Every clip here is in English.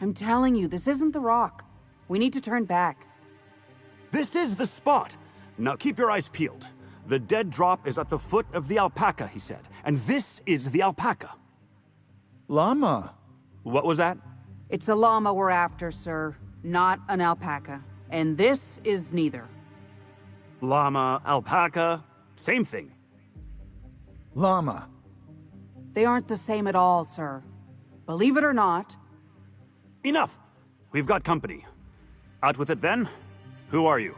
I'm telling you, this isn't the rock. We need to turn back. This is the spot! Now keep your eyes peeled. The dead drop is at the foot of the alpaca, he said. And this is the alpaca. Llama. What was that? It's a llama we're after, sir, not an alpaca. And this is neither. Llama, alpaca, same thing. Llama. They aren't the same at all, sir. Believe it or not. Enough! We've got company. Out with it then. Who are you?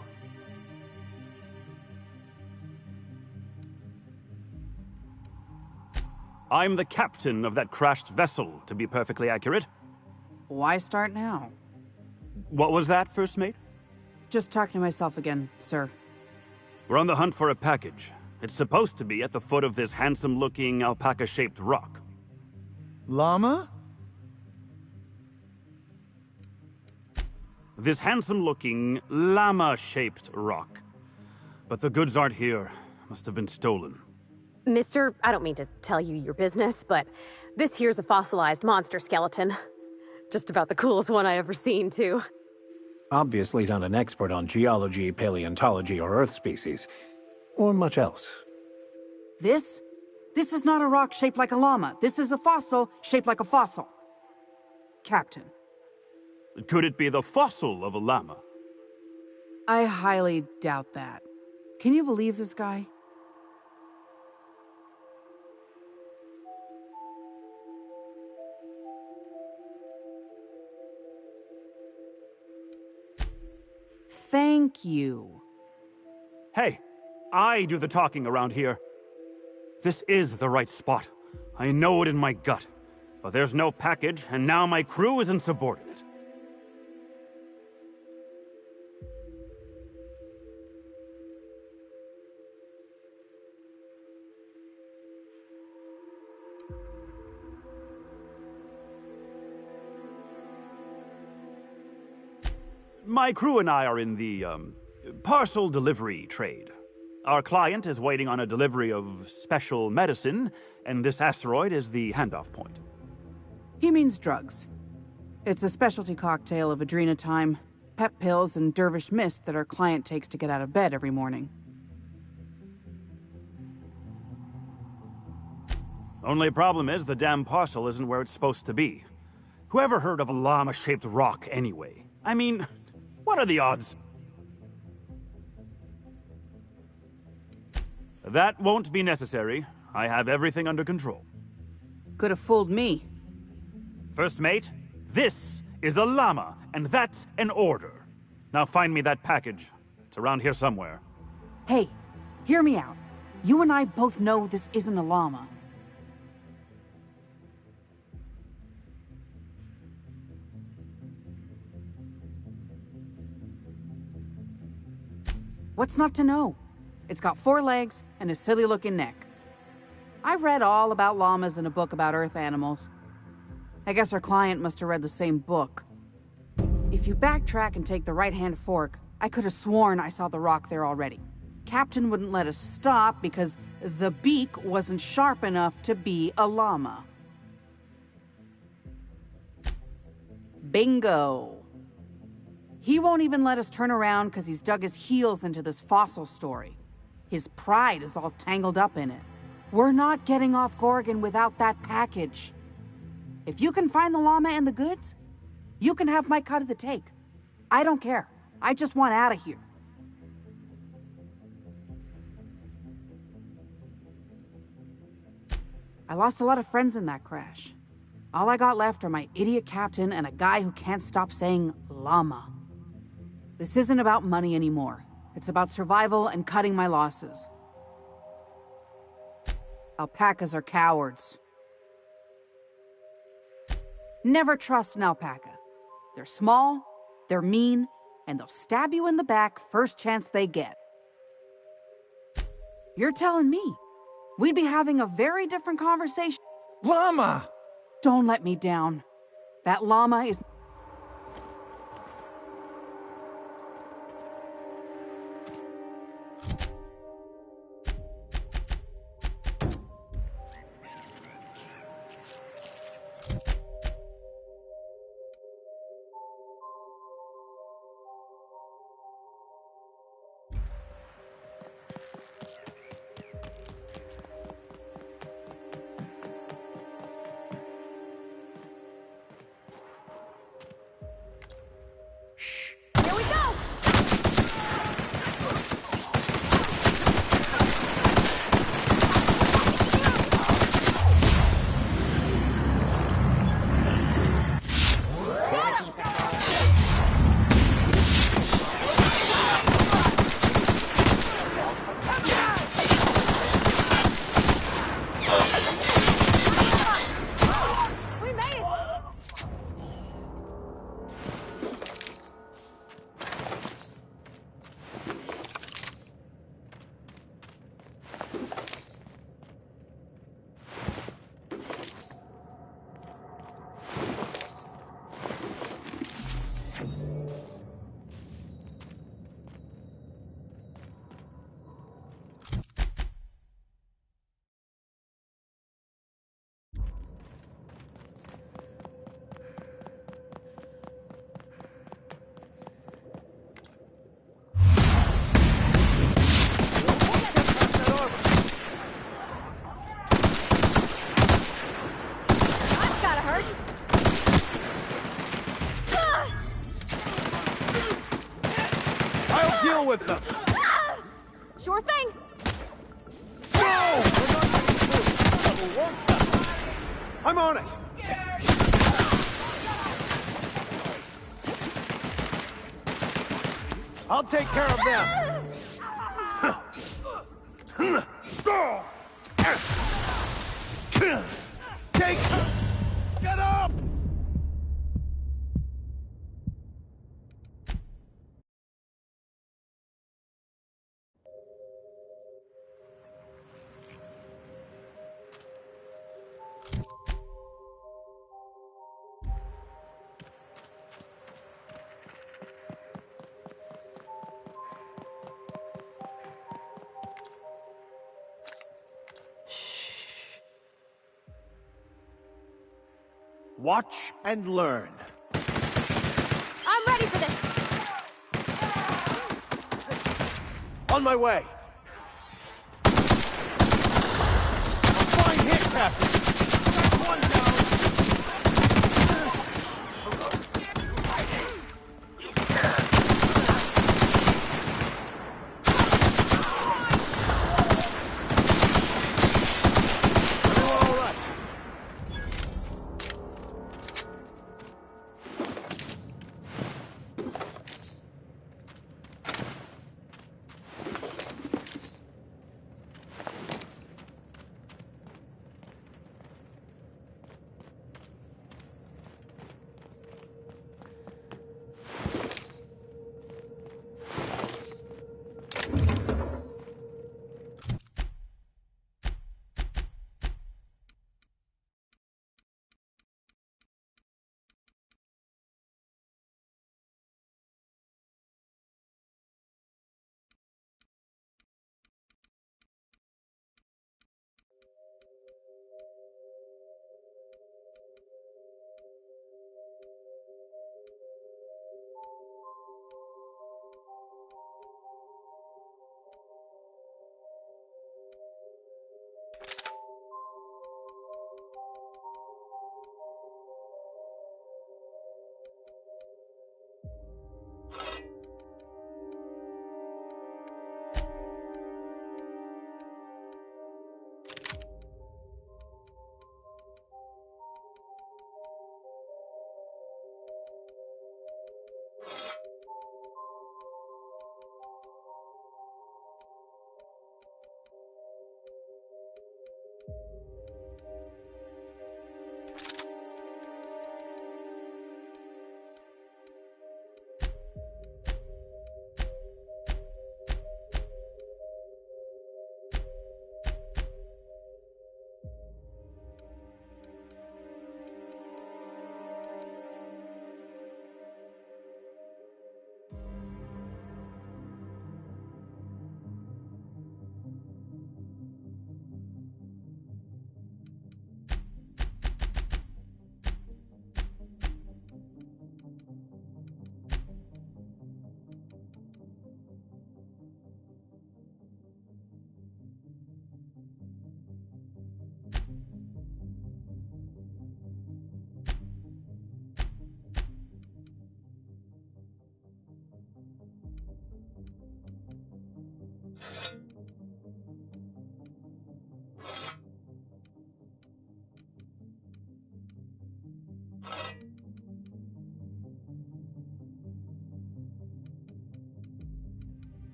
I'm the captain of that crashed vessel, to be perfectly accurate. Why start now? What was that, first mate? Just talking to myself again, sir. We're on the hunt for a package. It's supposed to be at the foot of this handsome-looking alpaca-shaped rock. Llama? This handsome-looking, llama-shaped rock. But the goods aren't here. Must have been stolen. Mister, I don't mean to tell you your business, but this here's a fossilized monster skeleton. Just about the coolest one I ever seen, too. Obviously not an expert on geology, paleontology, or Earth species. Or much else. This? This is not a rock shaped like a llama. This is a fossil shaped like a fossil. Captain. Could it be the fossil of a llama? I highly doubt that. Can you believe this guy? Thank you. Hey, I do the talking around here. This is the right spot. I know it in my gut. But there's no package, and now my crew is insubordinate. My crew and I are in the, parcel delivery trade. Our client is waiting on a delivery of special medicine, and this asteroid is the handoff point. He means drugs. It's a specialty cocktail of adrenotime, pep pills, and dervish mist that our client takes to get out of bed every morning. Only problem is the damn parcel isn't where it's supposed to be. Whoever heard of a llama-shaped rock anyway? I mean, what are the odds? That won't be necessary. I have everything under control. Could have fooled me. First mate, this is a llama, and that's an order. Now find me that package. It's around here somewhere. Hey, hear me out. You and I both know this isn't a llama. What's not to know? It's got 4 legs and a silly-looking neck. I read all about llamas in a book about Earth animals. I guess our client must have read the same book. If you backtrack and take the right-hand fork, I could have sworn I saw the rock there already. Captain wouldn't let us stop because the beak wasn't sharp enough to be a llama. Bingo! He won't even let us turn around because he's dug his heels into this fossil story. His pride is all tangled up in it. We're not getting off Gorgon without that package. If you can find the llama and the goods, you can have my cut of the take. I don't care. I just want out of here. I lost a lot of friends in that crash. All I got left are my idiot captain and a guy who can't stop saying llama. This isn't about money anymore. It's about survival and cutting my losses. Alpacas are cowards. Never trust an alpaca. They're small, they're mean, and they'll stab you in the back first chance they get. You're telling me we'd be having a very different conversation. Llama! Don't let me down. That llama is... Deal with them! Sure thing. I'm on it! I'll take care of them! Take... Get up! Watch and learn. I'm ready for this. On my way. Fine hit, Captain! That's one down! All right.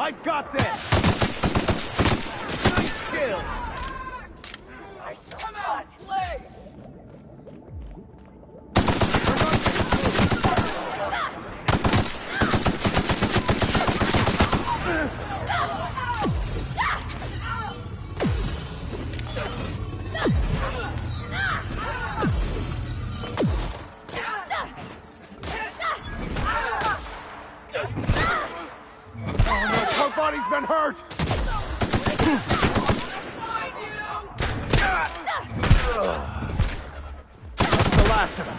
I've got this! Nice kill! Come out, play! Her body's been hurt! That's the last of them.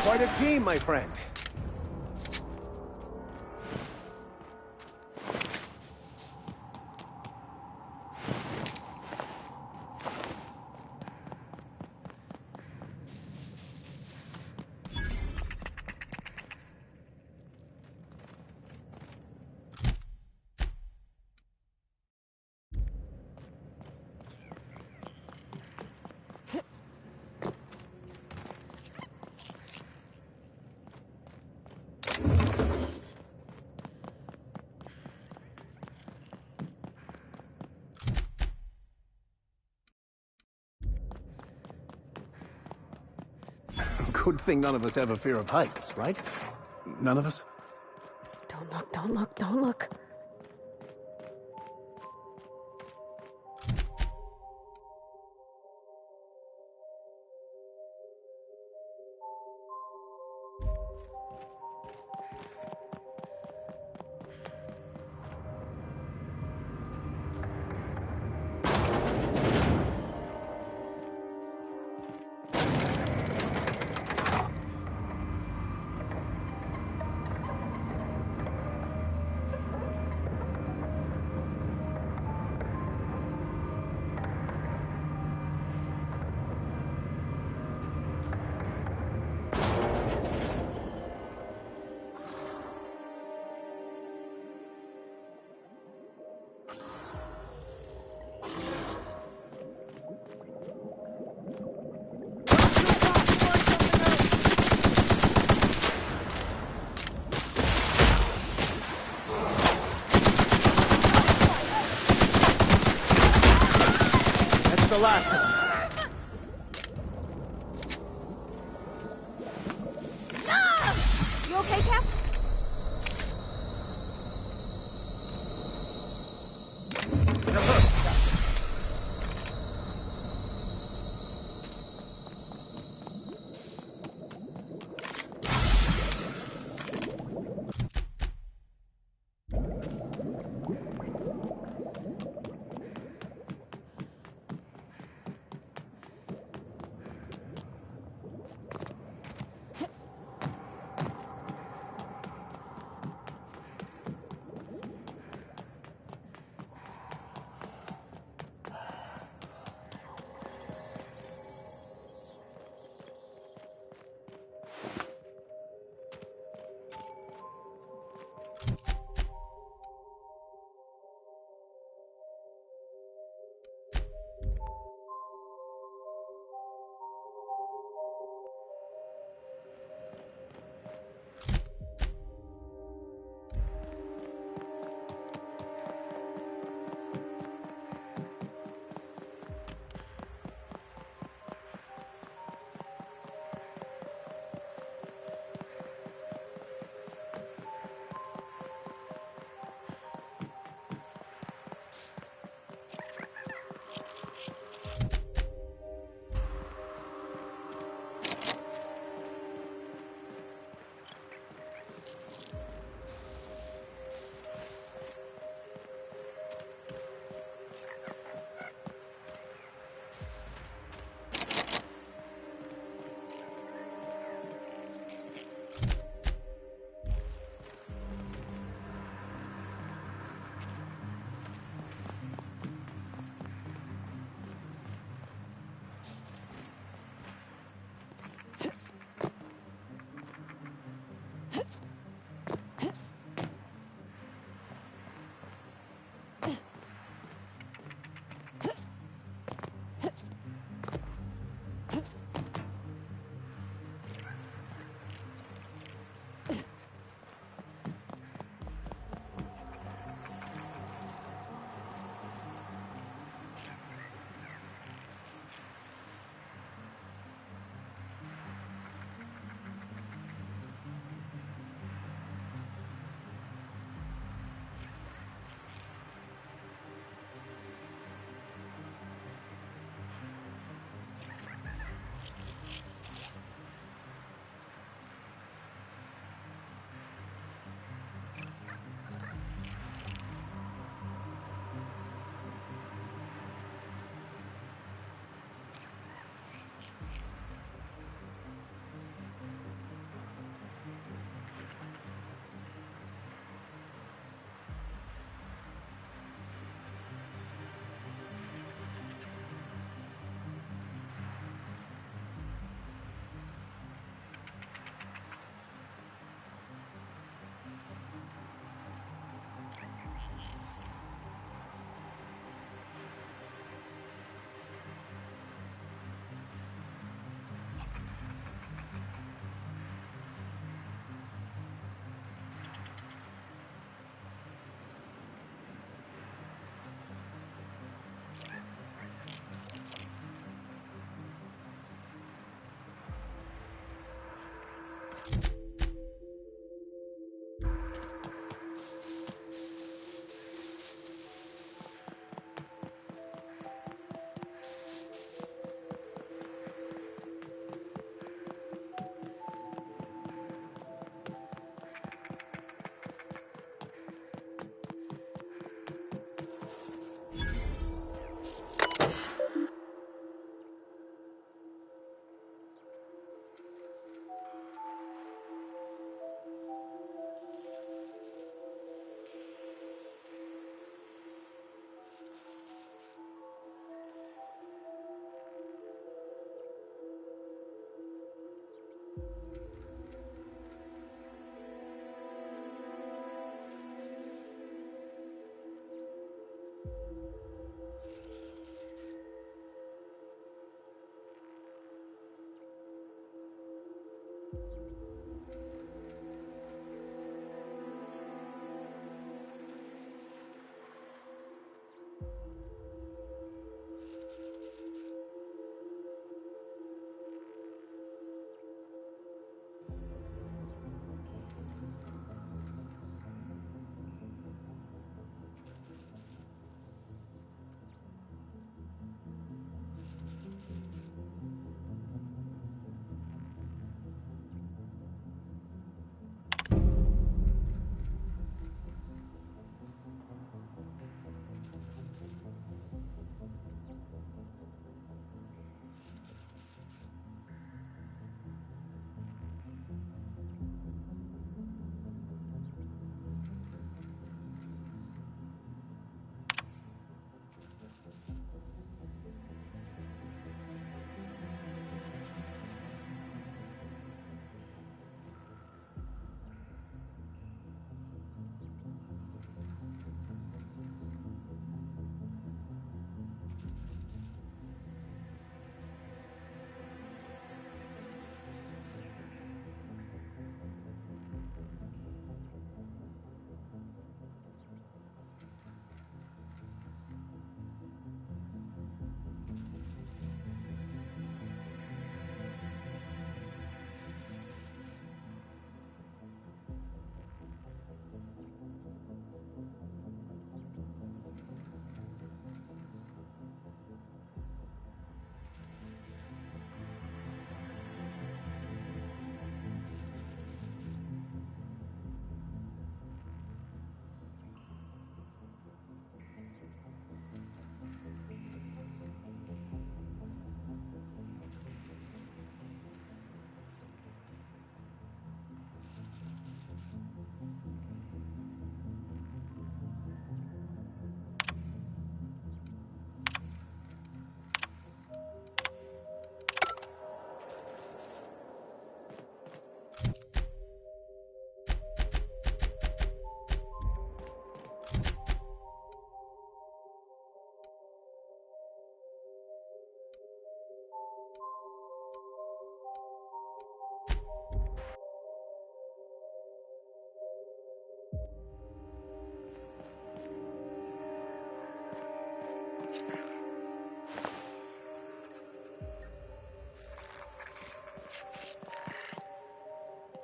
Quite a team, my friend. Good thing none of us have a fear of heights, right? None of us? Don't look, don't look, don't look. That's the last of them. You okay, Cap?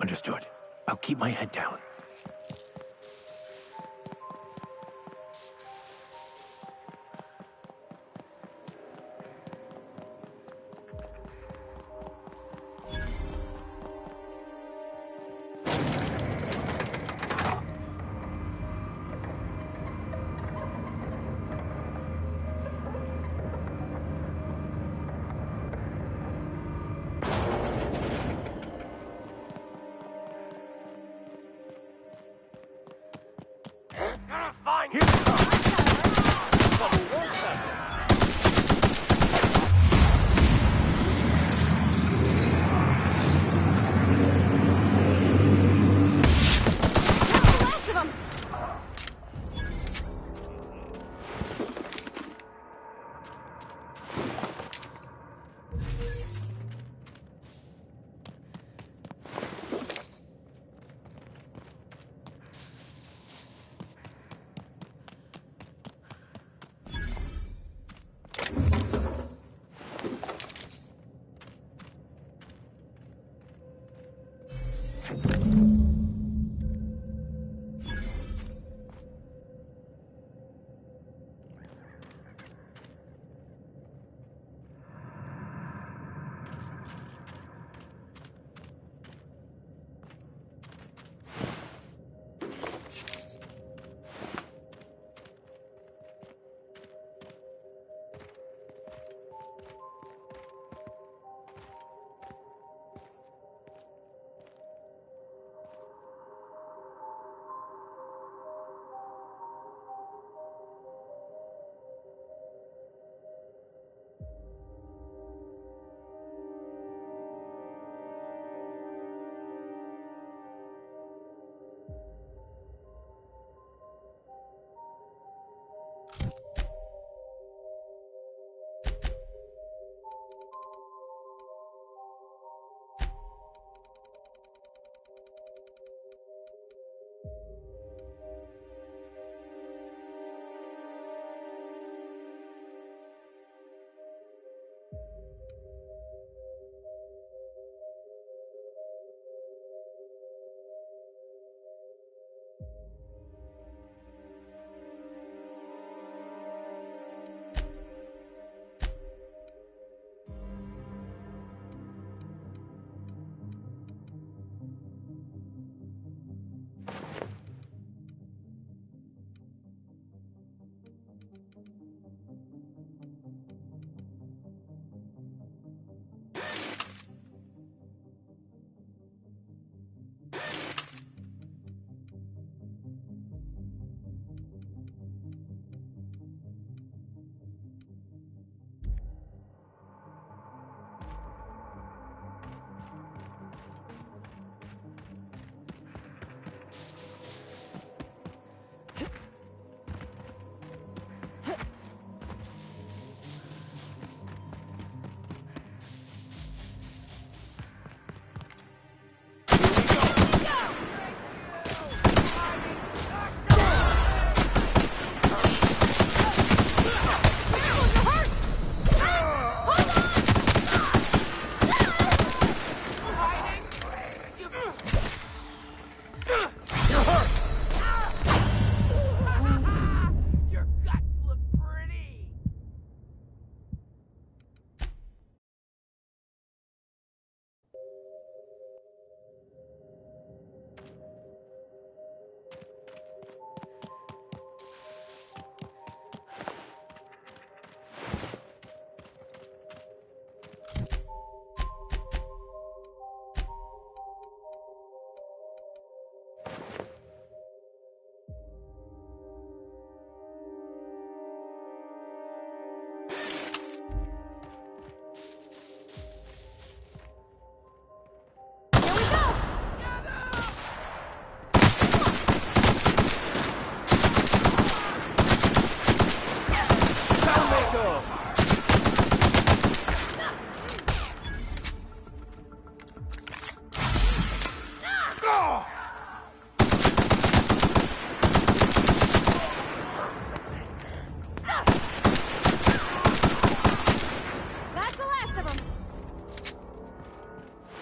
Understood. I'll keep my head down.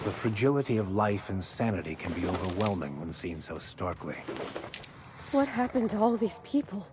The fragility of life and sanity can be overwhelming when seen so starkly. What happened to all these people?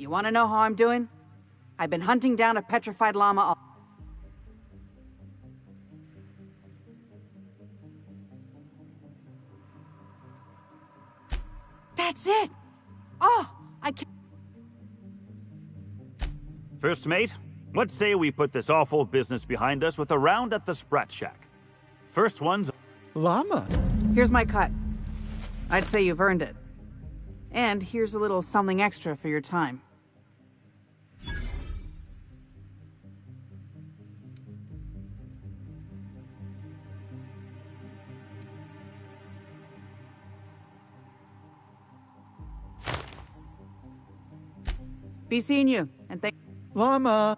You want to know how I'm doing? I've been hunting down a petrified llama all... That's it! Oh, I can't... First mate, let's say we put this awful business behind us with a round at the Sprat Shack. First one's... Llama? Here's my cut. I'd say you've earned it. And here's a little something extra for your time. Be seeing you, and thank... Llama!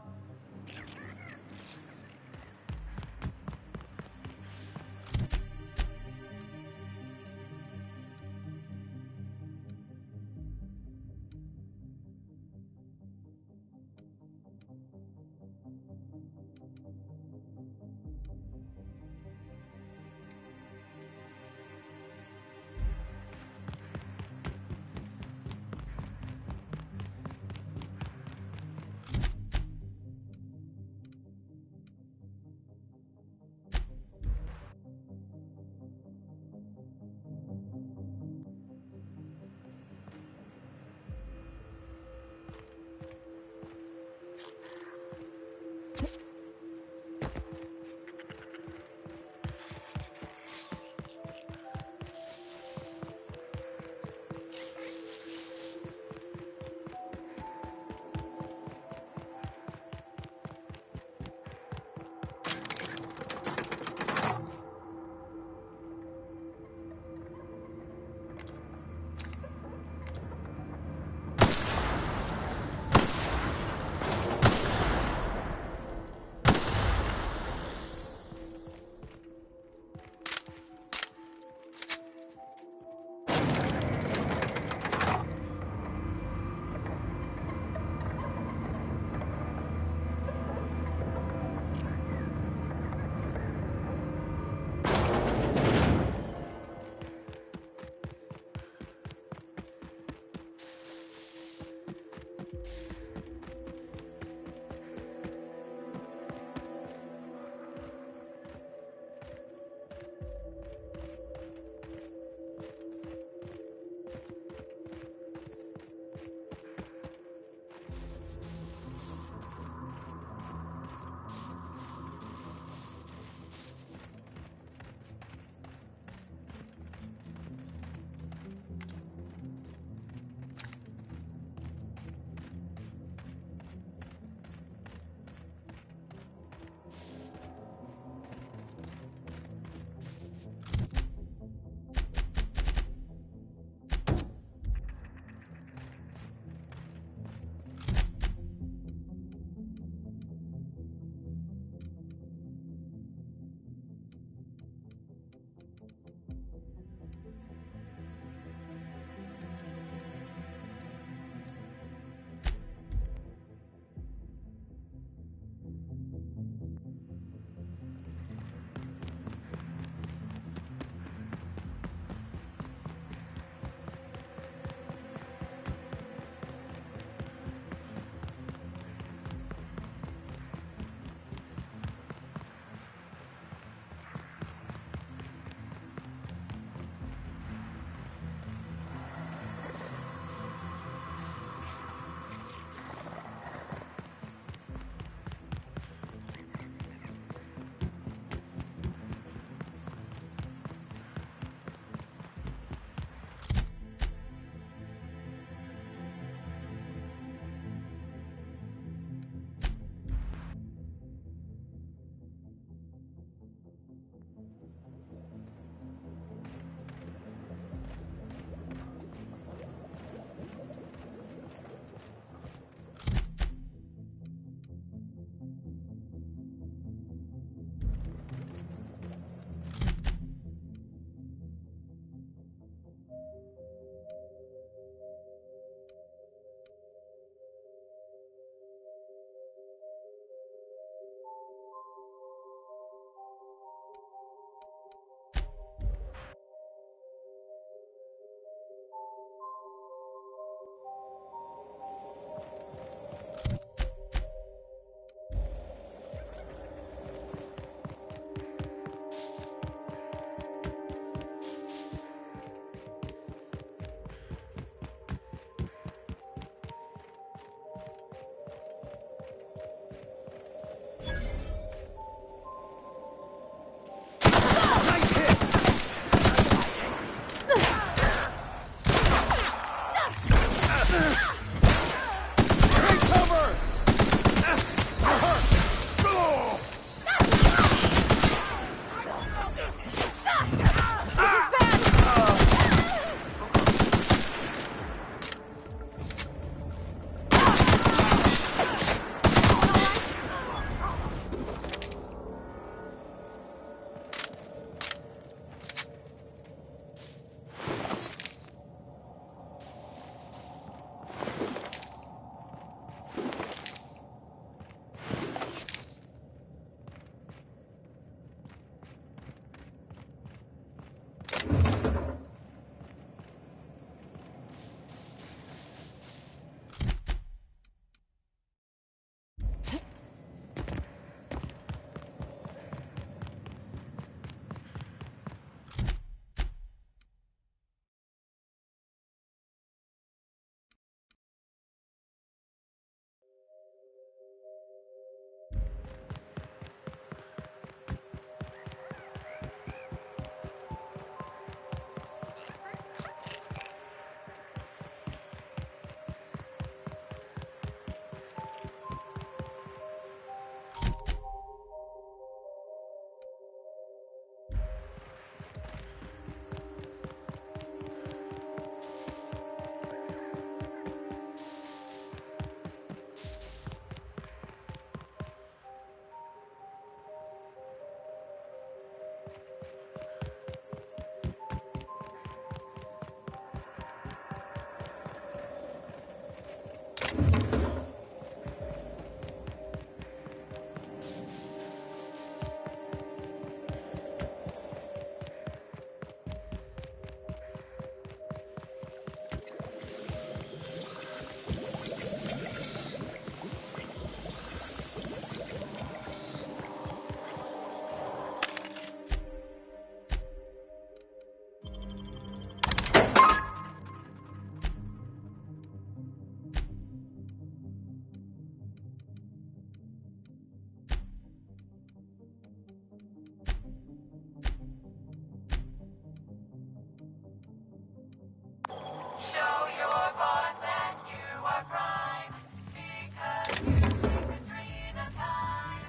Show your boss that you are prime, because you keep the street of time.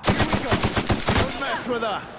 Here we go. Don't mess with us.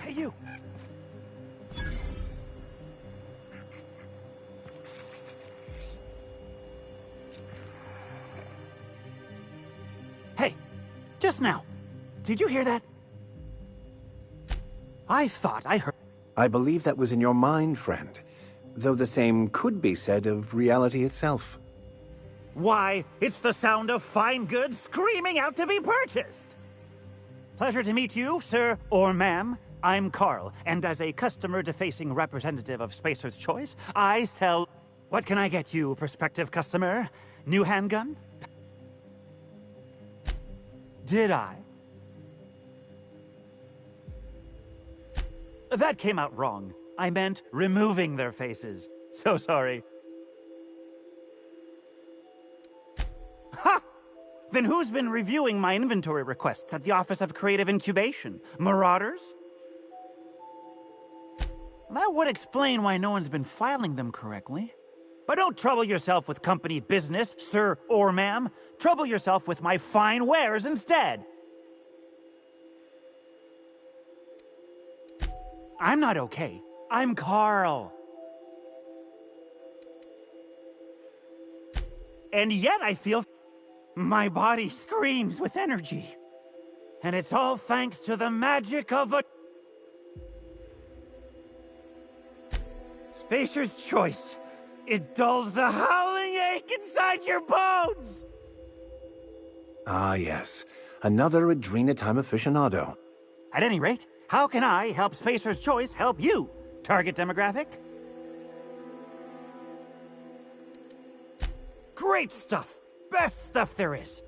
Hey, you! Hey, just now. Did you hear that? I thought I heard... I believe that was in your mind, friend. Though the same could be said of reality itself. Why, it's the sound of fine goods screaming out to be purchased! Pleasure to meet you, sir or ma'am. I'm Carl, and as a customer-defacing representative of Spacer's Choice, I sell... What can I get you, prospective customer? New handgun? Did I? That came out wrong. I meant removing their faces. So sorry. Ha! Then who's been reviewing my inventory requests at the Office of Creative Incubation? Marauders? That would explain why no one's been filing them correctly. But don't trouble yourself with company business, sir or ma'am. Trouble yourself with my fine wares instead. I'm not okay. I'm Carl. And yet I feel... My body screams with energy. And it's all thanks to the magic of a... Spacer's Choice. It dulls the howling ache inside your bones! Ah, yes. Another Adrenatime aficionado. At any rate, how can I help Spacer's Choice help you? Target demographic? Great stuff! Best stuff there is!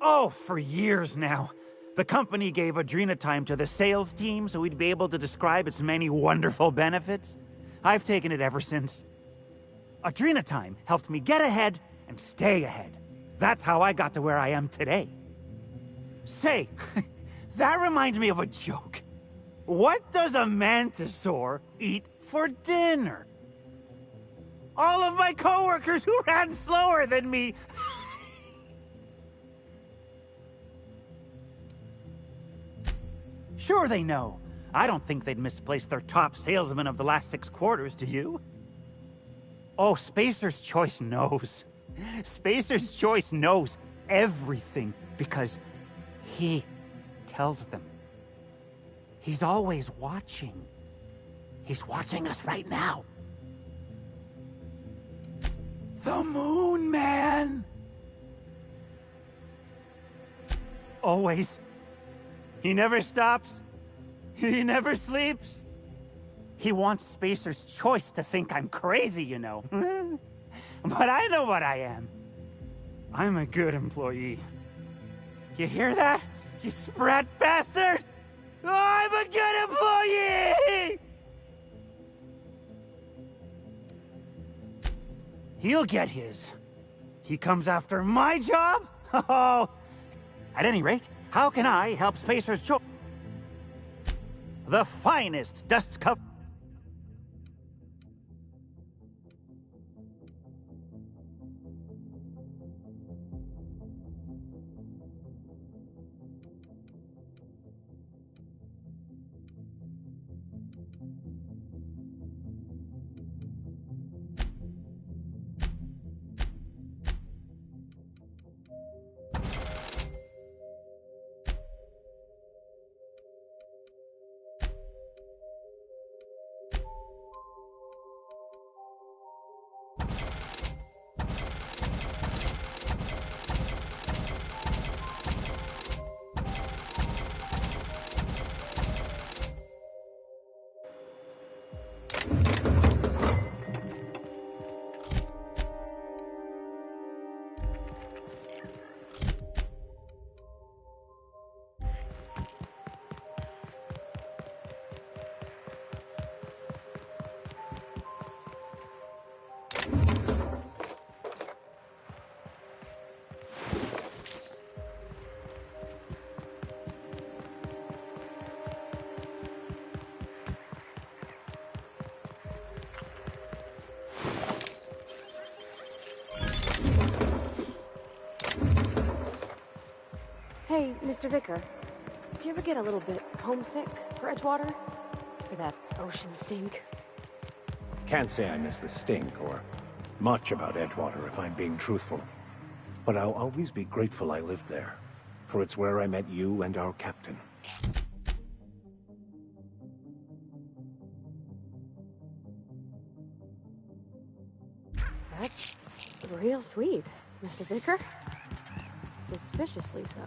Oh, for years now. The company gave Adrenatime to the sales team so we'd be able to describe its many wonderful benefits. I've taken it ever since. Adrenatime helped me get ahead and stay ahead. That's how I got to where I am today. Say, that reminds me of a joke. What does a mantisaur eat for dinner? All of my coworkers who ran slower than me. Sure they know. I don't think they'd misplace their top salesman of the last 6 quarters, do you? Oh, Spacer's Choice knows. Spacer's Choice knows everything because he tells them. He's always watching. He's watching us right now. The Moon Man! Always. He never stops. He never sleeps. He wants Spacer's Choice to think I'm crazy, you know. But I know what I am. I'm a good employee. You hear that? You sprat bastard! I'm a good employee! He'll get his. He comes after my job? Oh! At any rate, how can I help Spacer's Choice? The finest dust cover. Hey, Mr. Vicker. Do you ever get a little bit homesick for Edgewater? For that ocean stink? Can't say I miss the stink or much about Edgewater if I'm being truthful. But I'll always be grateful I lived there, for it's where I met you and our captain. That's real sweet, Mr. Vicker. Suspiciously so.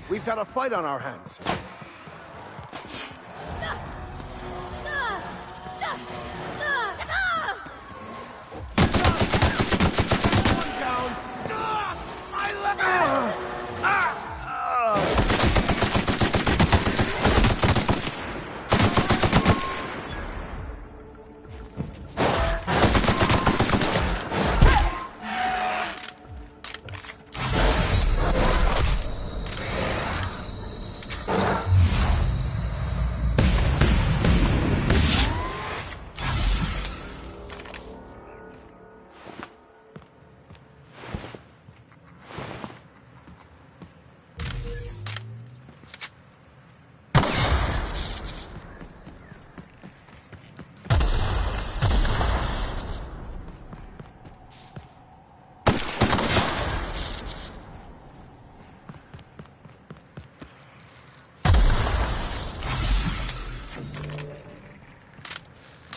We've got a fight on our hands. One down. My leg!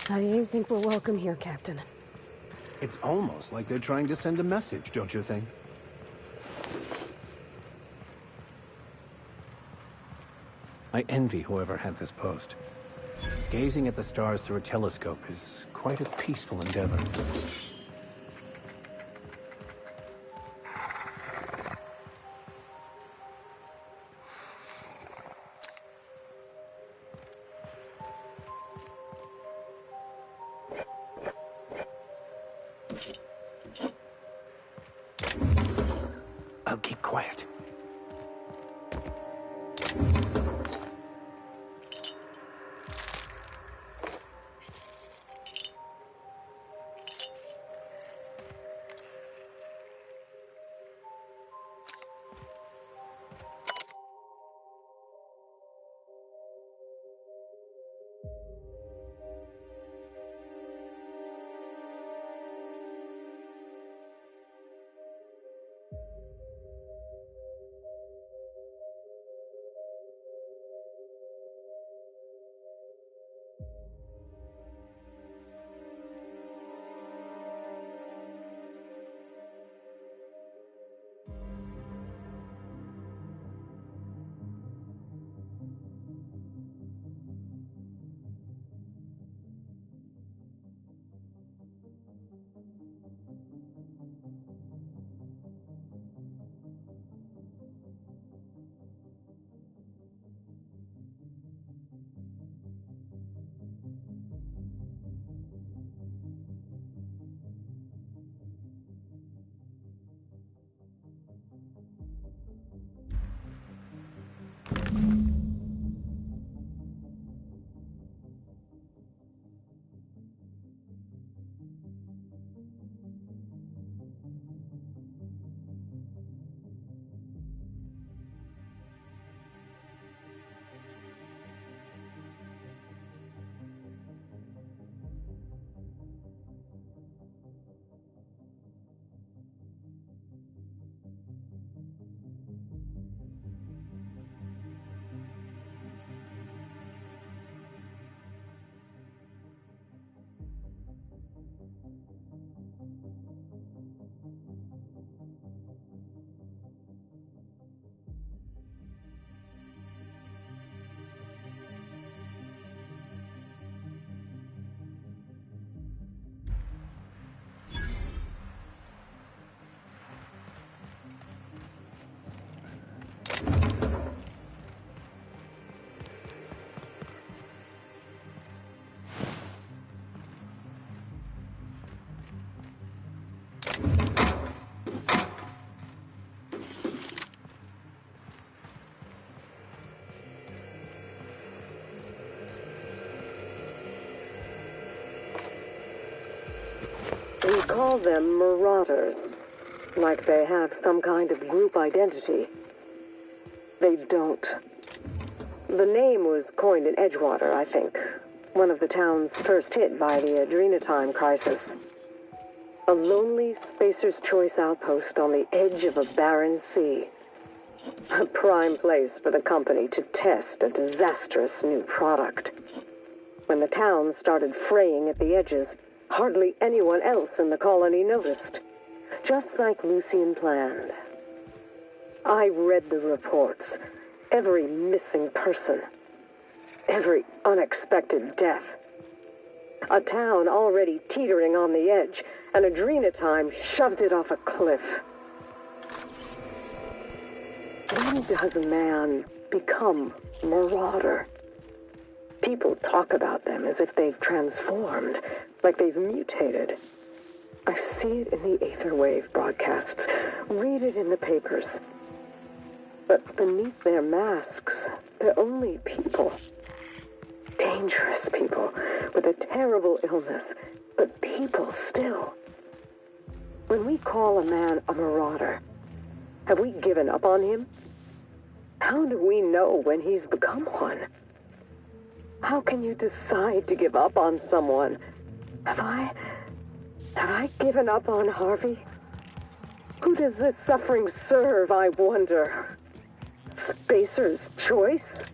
I ain't think we're welcome here, Captain. It's almost like they're trying to send a message, don't you think? I envy whoever had this post. Gazing at the stars through a telescope is quite a peaceful endeavor. I'll keep quiet. We call them marauders, like they have some kind of group identity. They don't. The name was coined in Edgewater, I think. One of the towns first hit by the Adrenatime crisis. A lonely spacer's choice outpost on the edge of a barren sea. A prime place for the company to test a disastrous new product. When the town started fraying at the edges, hardly anyone else in the colony noticed. Just like Lucian planned. I read the reports. Every missing person. Every unexpected death. A town already teetering on the edge, and Adrenatime shoved it off a cliff. When does man become Marauder? People talk about them as if they've transformed, like they've mutated. I see it in the Aetherwave broadcasts, read it in the papers. But beneath their masks, they're only people. Dangerous people with a terrible illness, but people still. When we call a man a marauder, have we given up on him? How do we know when he's become one? How can you decide to give up on someone? Have I given up on Harvey? Who does this suffering serve, I wonder? Spacer's choice?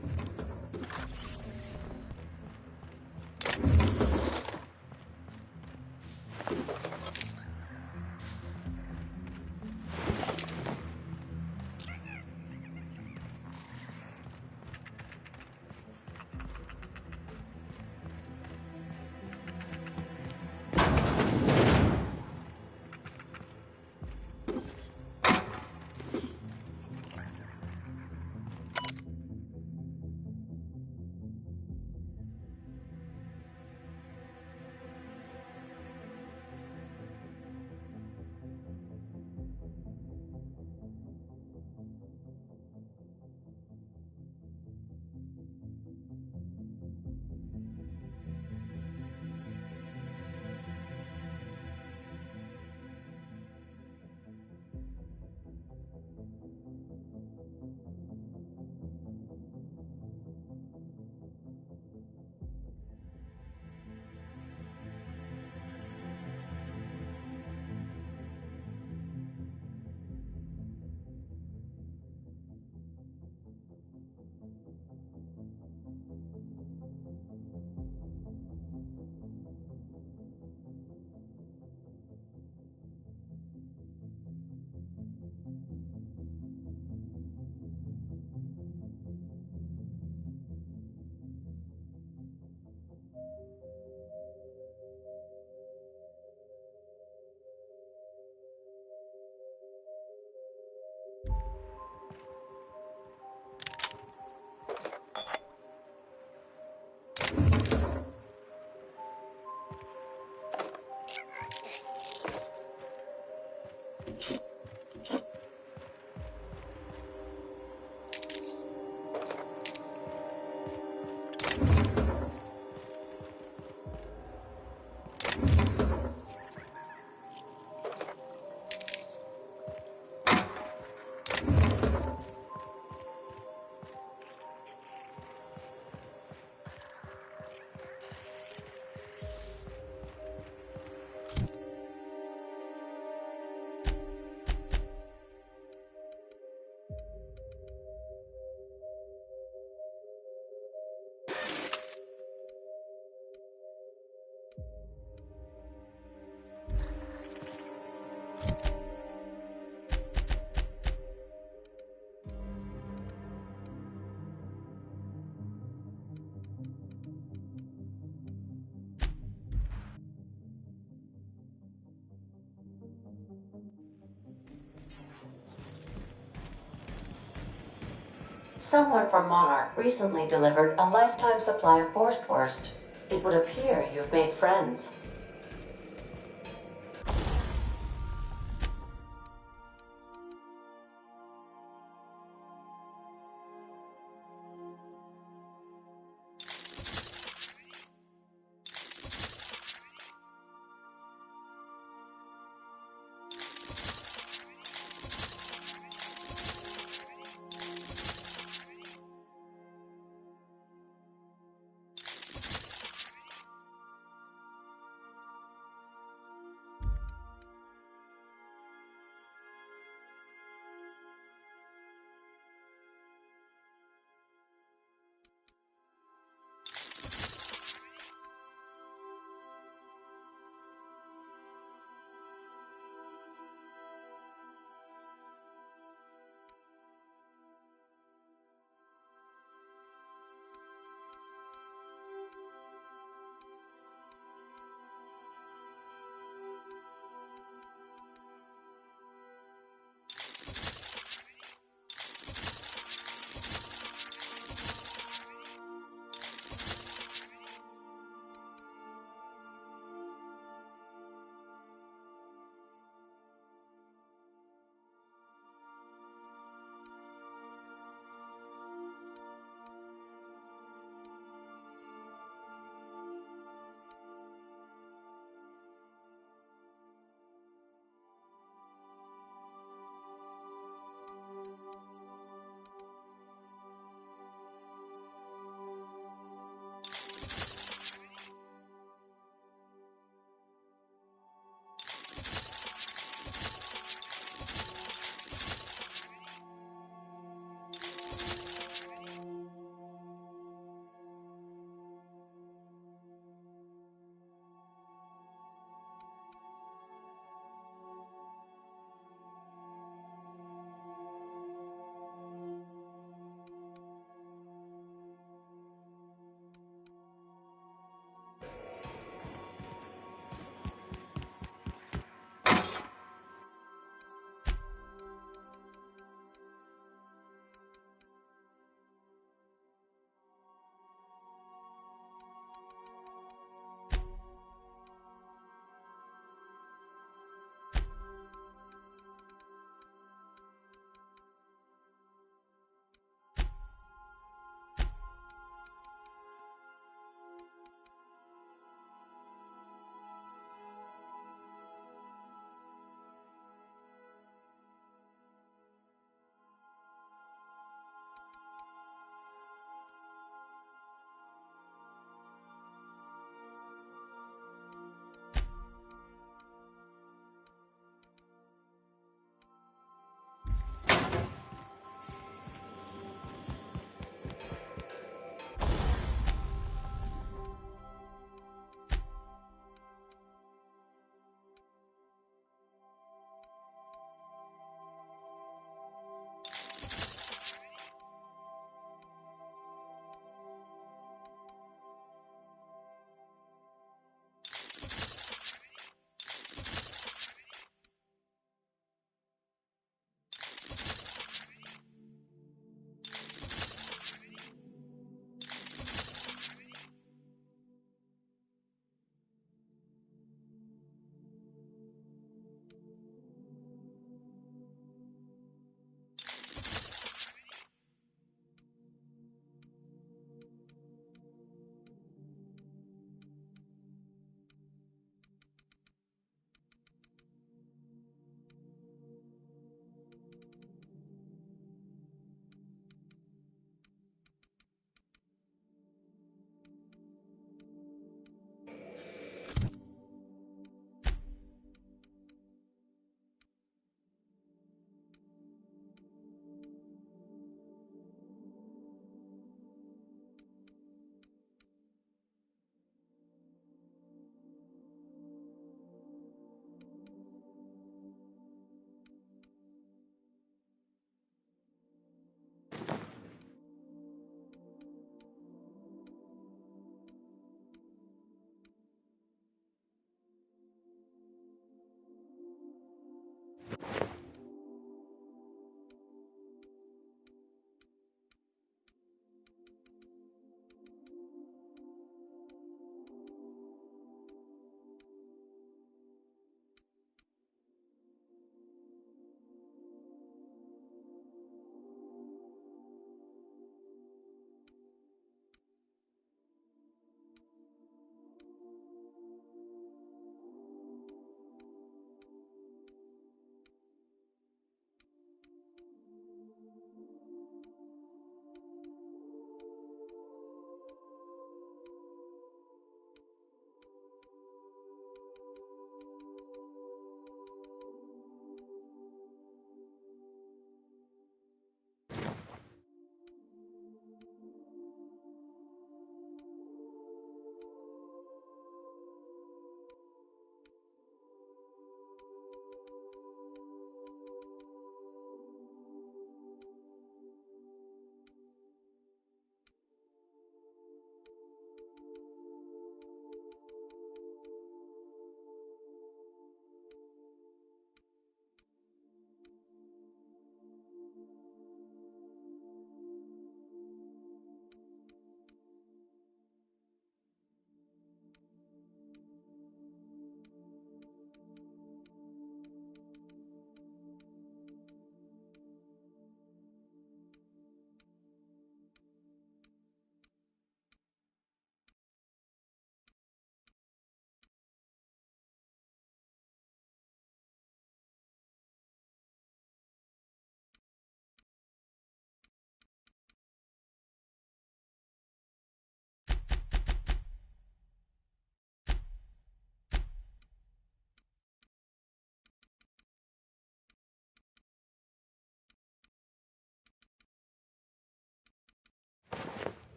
Someone from Monarch recently delivered a lifetime supply of Borstwurst. It would appear you've made friends.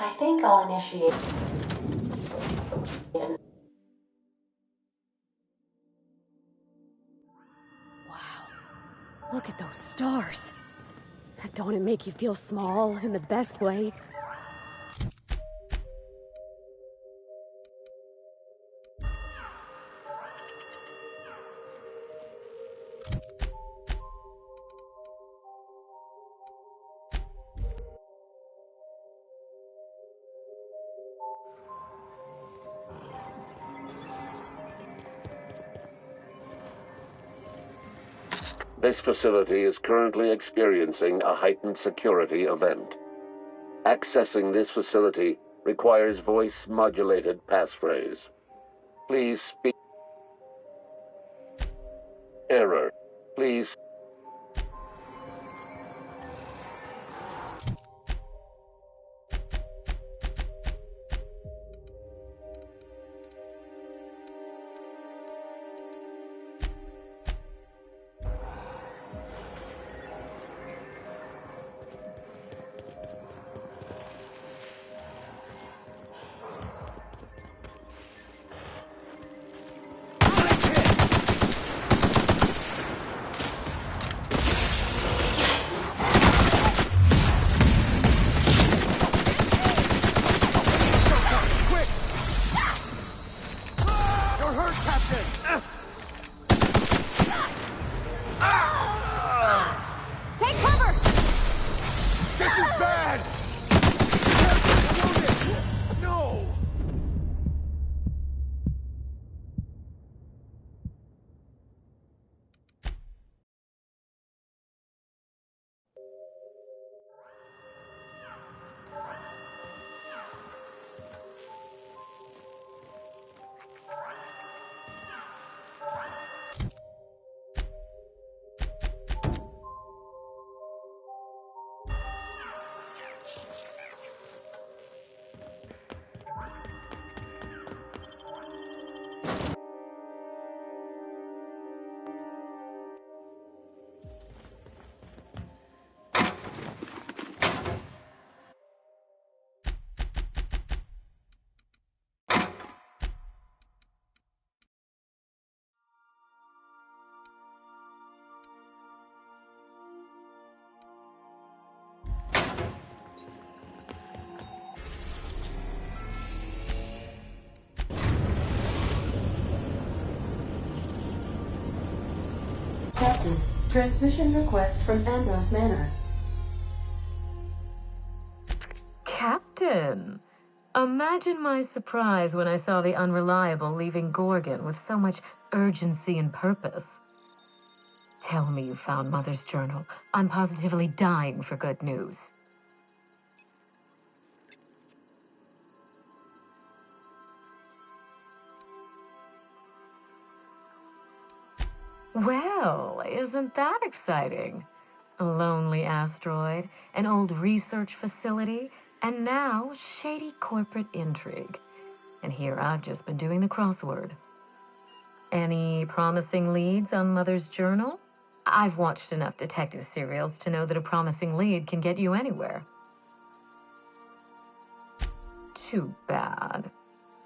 I think I'll initiate. Look at those stars. Don't it make you feel small in the best way? This facility is currently experiencing a heightened security event. Accessing this facility requires voice-modulated passphrase. Please speak. Error. Please. Take cover! This is bad! No! Captain, transmission request from Ambrose Manor. Captain, imagine my surprise when I saw the Unreliable leaving Gorgon with so much urgency and purpose. Tell me you found Mother's journal. I'm positively dying for good news. Well, isn't that exciting? A lonely asteroid, an old research facility, and now shady corporate intrigue. And here I've just been doing the crossword. Any promising leads on Mother's journal? I've watched enough detective serials to know that a promising lead can get you anywhere. Too bad.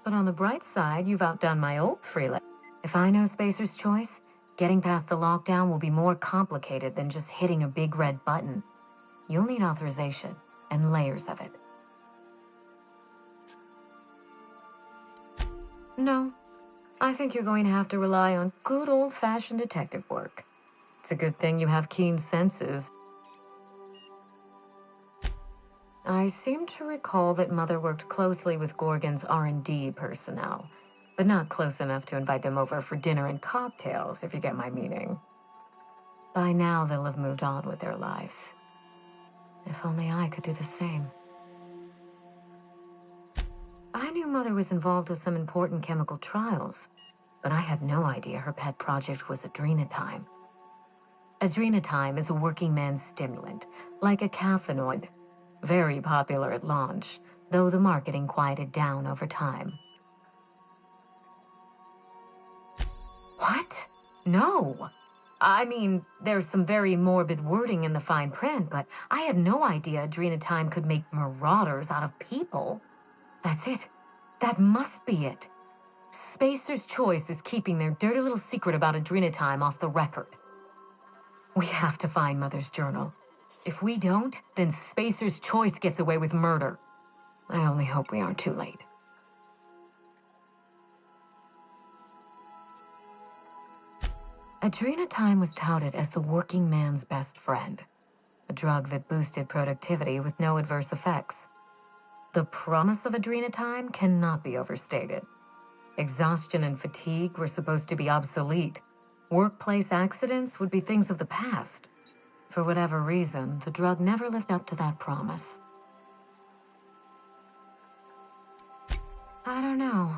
But on the bright side, you've outdone my old freelance. If I know Spacer's Choice, getting past the lockdown will be more complicated than just hitting a big red button. You'll need authorization and layers of it. No, I think you're going to have to rely on good old-fashioned detective work. It's a good thing you have keen senses. I seem to recall that Mother worked closely with Gorgon's R&D personnel, but not close enough to invite them over for dinner and cocktails, if you get my meaning. By now, they'll have moved on with their lives. If only I could do the same. I knew Mother was involved with some important chemical trials, but I had no idea her pet project was adrenatime. Adrenatime is a working man's stimulant, like a caffeinoid. Very popular at launch, though the marketing quieted down over time. What? No. I mean, there's some very morbid wording in the fine print, but I had no idea Adrenatime could make marauders out of people. That's it. That must be it. Spacer's Choice is keeping their dirty little secret about Adrenatime off the record. We have to find Mother's journal. If we don't, then Spacer's Choice gets away with murder. I only hope we aren't too late. Adrenatime was touted as the working man's best friend, a drug that boosted productivity with no adverse effects. The promise of Adrenatime cannot be overstated. Exhaustion and fatigue were supposed to be obsolete. Workplace accidents would be things of the past. For whatever reason, the drug never lived up to that promise. I don't know.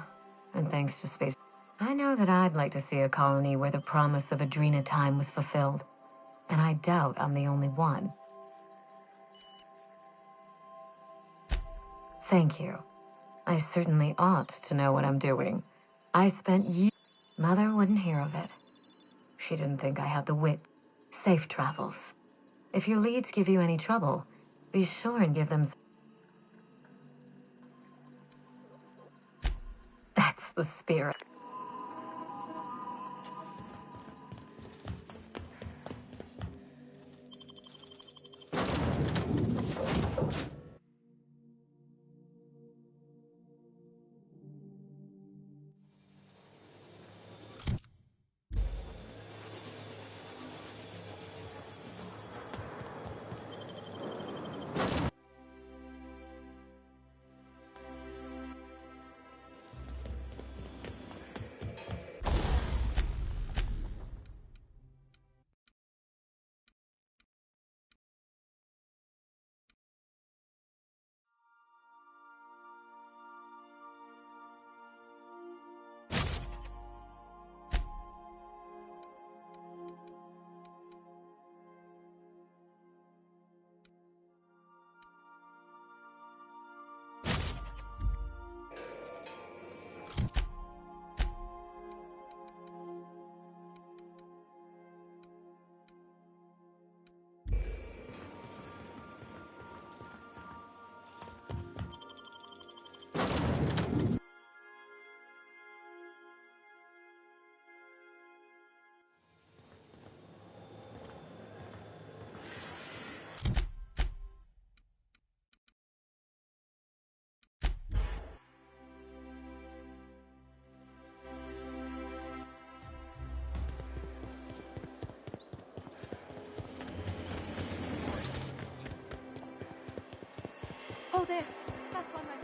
And thanks to space, I know that I'd like to see a colony where the promise of Adrenatime was fulfilled. And I doubt I'm the only one. Thank you. I certainly ought to know what I'm doing. I spent years... Mother wouldn't hear of it. She didn't think I had the wit. Safe travels. If your leads give you any trouble, be sure and give them... That's the spirit. Oh, there. That's one right.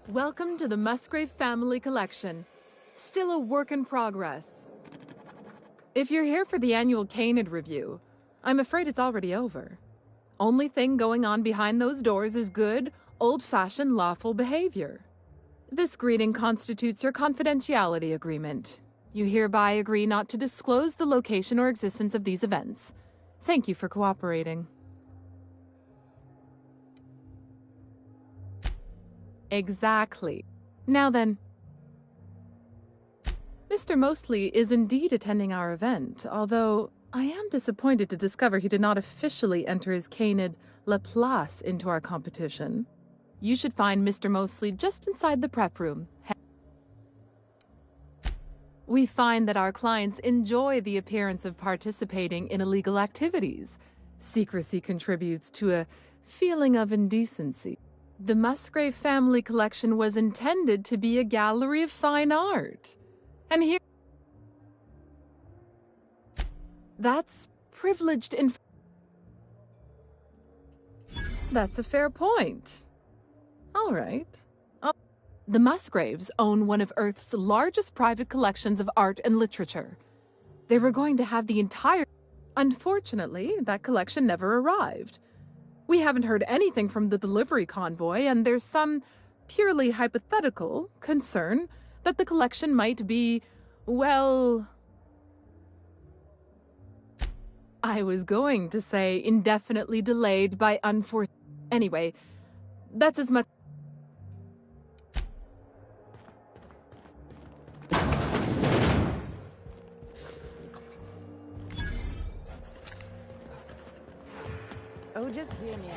Welcome to the Musgrave Family Collection. Still a work in progress. If you're here for the annual Canid review, I'm afraid it's already over. Only thing going on behind those doors is good, old-fashioned lawful behavior. This greeting constitutes your confidentiality agreement. You hereby agree not to disclose the location or existence of these events. Thank you for cooperating. Exactly. Now then, Mr. Mostly is indeed attending our event, although I am disappointed to discover he did not officially enter his Canid La Place into our competition. You should find Mr. Mostly just inside the prep room. We find that our clients enjoy the appearance of participating in illegal activities. Secrecy contributes to a feeling of indecency. The Musgrave Family Collection was intended to be a gallery of fine art. And here... That's privileged inf... That's a fair point. All right. The Musgraves own one of Earth's largest private collections of art and literature. They were going to have the entire... Unfortunately, that collection never arrived. We haven't heard anything from the delivery convoy, and there's some purely hypothetical concern that the collection might be, well... I was going to say indefinitely delayed by unforeseen. Anyway, that's as much. Oh, just hear me out.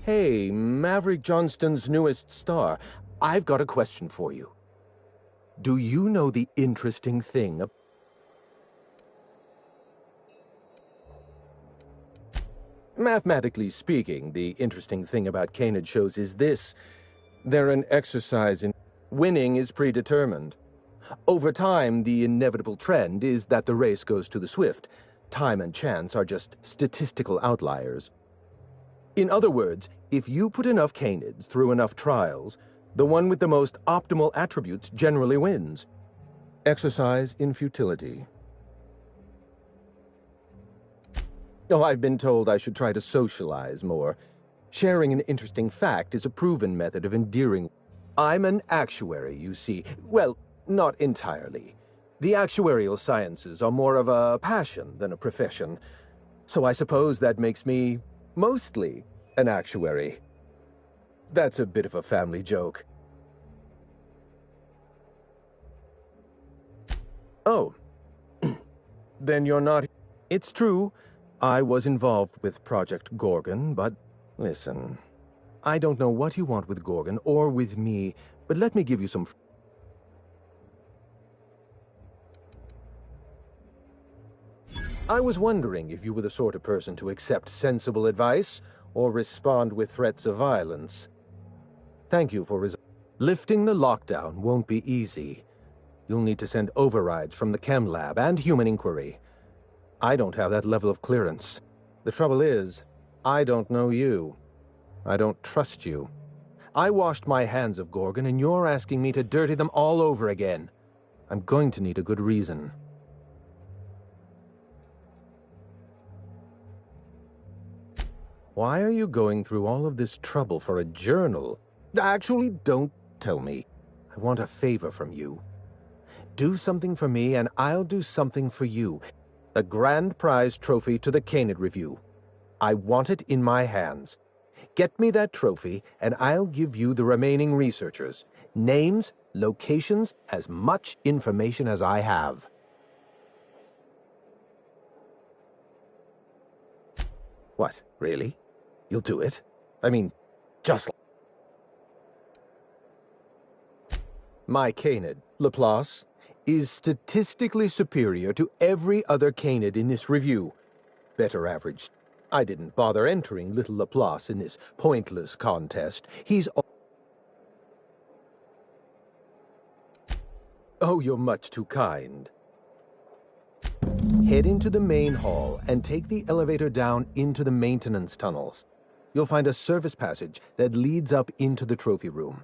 Hey, Maverick Johnston's newest star. I've got a question for you. Do you know the interesting thing? Mathematically speaking, the interesting thing about Canid shows is this. They're an exercise in winning is predetermined. Over time, the inevitable trend is that the race goes to the swift. Time and chance are just statistical outliers. In other words, if you put enough Canids through enough trials, the one with the most optimal attributes generally wins. Exercise in futility. Oh, I've been told I should try to socialize more. Sharing an interesting fact is a proven method of endearing. I'm an actuary, you see. Well, not entirely. The actuarial sciences are more of a passion than a profession. So I suppose that makes me mostly an actuary. That's a bit of a family joke. Oh. Then you're not... It's true. I was involved with Project Gorgon, but listen. I don't know what you want with Gorgon or with me, but let me give you some... I was wondering if you were the sort of person to accept sensible advice or respond with threats of violence. Thank you for lifting the lockdown won't be easy. You'll need to send overrides from the chem lab and human inquiry. I don't have that level of clearance. The trouble is, I don't know you. I don't trust you. I washed my hands of Gorgon, and you're asking me to dirty them all over again. I'm going to need a good reason. Why are you going through all of this trouble for a journal? Actually, don't tell me. I want a favor from you. Do something for me, and I'll do something for you. A grand prize trophy to the Canid Review. I want it in my hands. Get me that trophy, and I'll give you the remaining researchers. Names, locations, as much information as I have. What, really? You'll do it? I mean, just like... My Canid, Laplace, is statistically superior to every other Canid in this review. Better average. I didn't bother entering little Laplace in this pointless contest. He's... Oh, you're much too kind. Head into the main hall and take the elevator down into the maintenance tunnels. You'll find a service passage that leads up into the trophy room.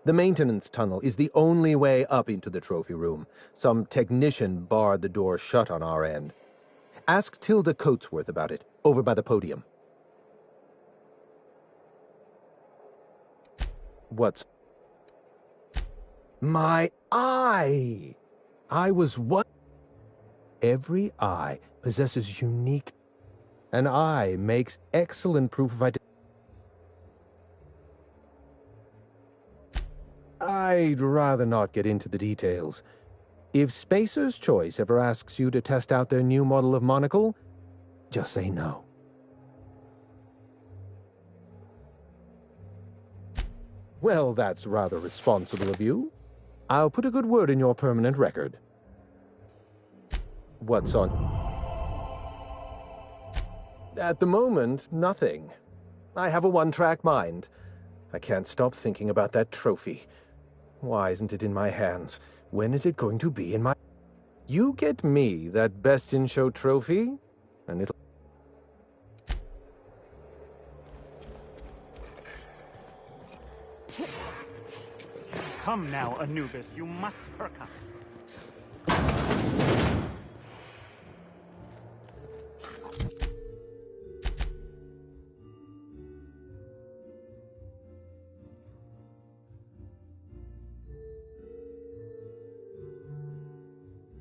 The maintenance tunnel is the only way up into the trophy room. Some technician barred the door shut on our end. Ask Tilda Coatsworth about it, over by the podium. What's... My eye! I was what? Every eye possesses unique... An eye makes excellent proof of identity. I'd rather not get into the details. If Spacer's Choice ever asks you to test out their new model of monocle, just say no. Well, that's rather responsible of you. I'll put a good word in your permanent record. What's on... At the moment, nothing. I have a one-track mind. I can't stop thinking about that trophy. Why isn't it in my hands? When is it going to be in my... You get me that Best in Show trophy, and it'll... Come now, Anubis, you must perk up.